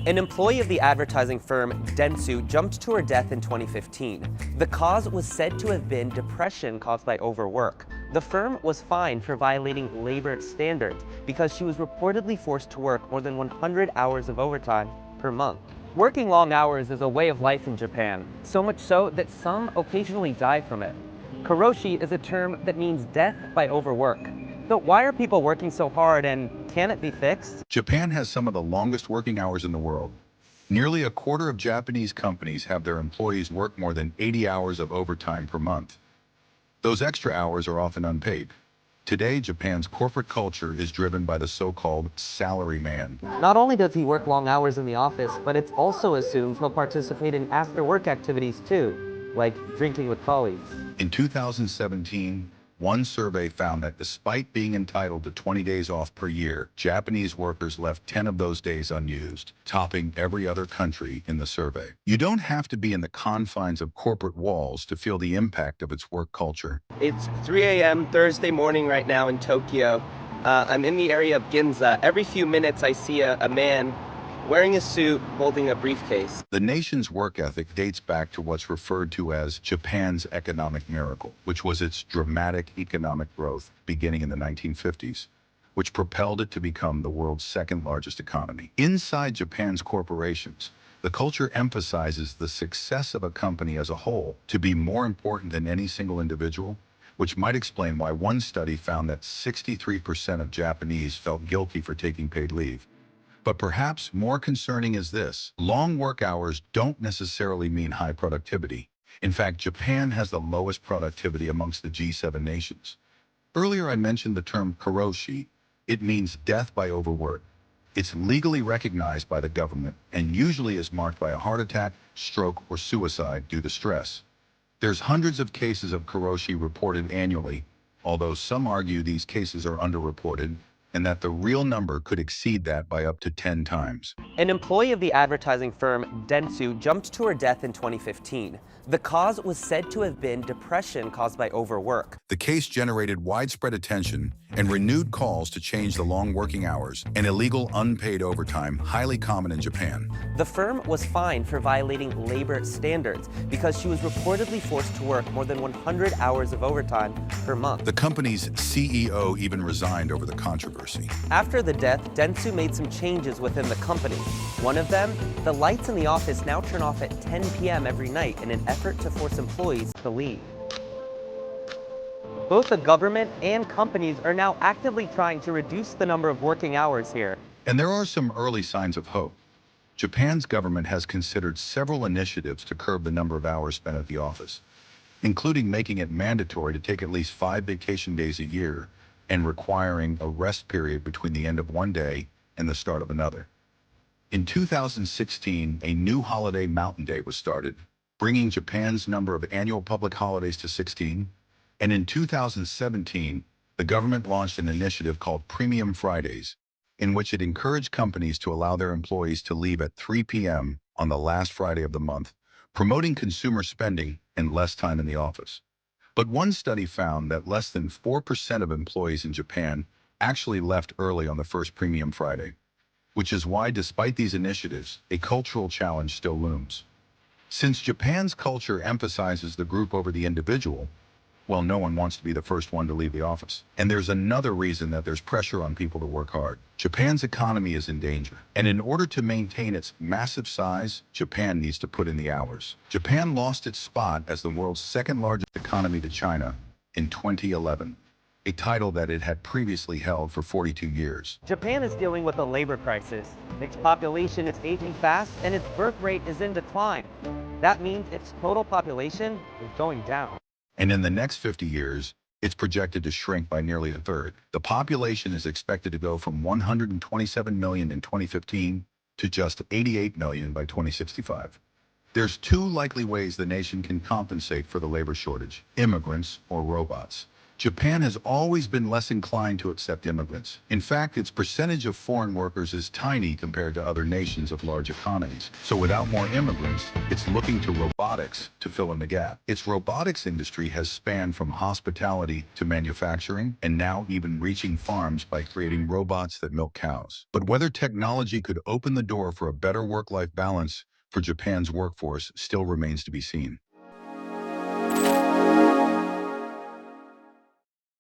An employee of the advertising firm Dentsu jumped to her death in 2015. The cause was said to have been depression caused by overwork. The firm was fined for violating labor standards because she was reportedly forced to work more than 100 hours of overtime per month. Working long hours is a way of life in Japan, so much so that some occasionally die from it. Karoshi is a term that means death by overwork. So why are people working so hard, and can it be fixed? Japan has some of the longest working hours in the world. Nearly a quarter of Japanese companies have their employees work more than 80 hours of overtime per month. Those extra hours are often unpaid. Today, Japan's corporate culture is driven by the so-called salary man. Not only does he work long hours in the office, but it's also assumed he'll participate in after-work activities too, like drinking with colleagues. In 2017, one survey found that despite being entitled to 20 days off per year, Japanese workers left 10 of those days unused, topping every other country in the survey. You don't have to be in the confines of corporate walls to feel the impact of its work culture. It's 3 a.m. Thursday morning right now in Tokyo. I'm in the area of Ginza. Every few minutes I see a man wearing a suit, holding a briefcase. The nation's work ethic dates back to what's referred to as Japan's economic miracle, which was its dramatic economic growth beginning in the 1950s, which propelled it to become the world's second largest economy. Inside Japan's corporations, the culture emphasizes the success of a company as a whole to be more important than any single individual, which might explain why one study found that 63% of Japanese felt guilty for taking paid leave. But perhaps more concerning is this: long work hours don't necessarily mean high productivity. In fact, Japan has the lowest productivity amongst the G7 nations. Earlier I mentioned the term karoshi. It means death by overwork. It's legally recognized by the government and usually is marked by a heart attack, stroke, or suicide due to stress. There's hundreds of cases of karoshi reported annually, although some argue these cases are underreported and that the real number could exceed that by up to 10 times. An employee of the advertising firm Dentsu jumped to her death in 2015. The cause was said to have been depression caused by overwork. The case generated widespread attention and renewed calls to change the long working hours and illegal unpaid overtime, highly common in Japan. The firm was fined for violating labor standards because she was reportedly forced to work more than 100 hours of overtime per month. The company's CEO even resigned over the controversy. After the death, Dentsu made some changes within the company. One of them, the lights in the office now turn off at 10 p.m. every night in an effort to force employees to leave. Both the government and companies are now actively trying to reduce the number of working hours here. And there are some early signs of hope. Japan's government has considered several initiatives to curb the number of hours spent at the office, including making it mandatory to take at least 5 vacation days a year and requiring a rest period between the end of one day and the start of another. In 2016, a new holiday Mountain Day was started, bringing Japan's number of annual public holidays to 16. And in 2017, the government launched an initiative called Premium Fridays, in which it encouraged companies to allow their employees to leave at 3 p.m. on the last Friday of the month, promoting consumer spending and less time in the office. But one study found that less than 4% of employees in Japan actually left early on the first Premium Friday, which is why, despite these initiatives, a cultural challenge still looms. Since Japan's culture emphasizes the group over the individual, well, no one wants to be the first one to leave the office. And there's another reason that there's pressure on people to work hard. Japan's economy is in danger. And in order to maintain its massive size, Japan needs to put in the hours. Japan lost its spot as the world's second largest economy to China in 2011, a title that it had previously held for 42 years. Japan is dealing with a labor crisis. Its population is aging fast and its birth rate is in decline. That means its total population is going down. And in the next 50 years, it's projected to shrink by nearly a third. The population is expected to go from 127 million in 2015 to just 88 million by 2065. There's 2 likely ways the nation can compensate for the labor shortage: immigrants or robots. Japan has always been less inclined to accept immigrants. In fact, its percentage of foreign workers is tiny compared to other nations of large economies. So without more immigrants, it's looking to robotics to fill in the gap. Its robotics industry has spanned from hospitality to manufacturing, and now even reaching farms by creating robots that milk cows. But whether technology could open the door for a better work-life balance for Japan's workforce still remains to be seen.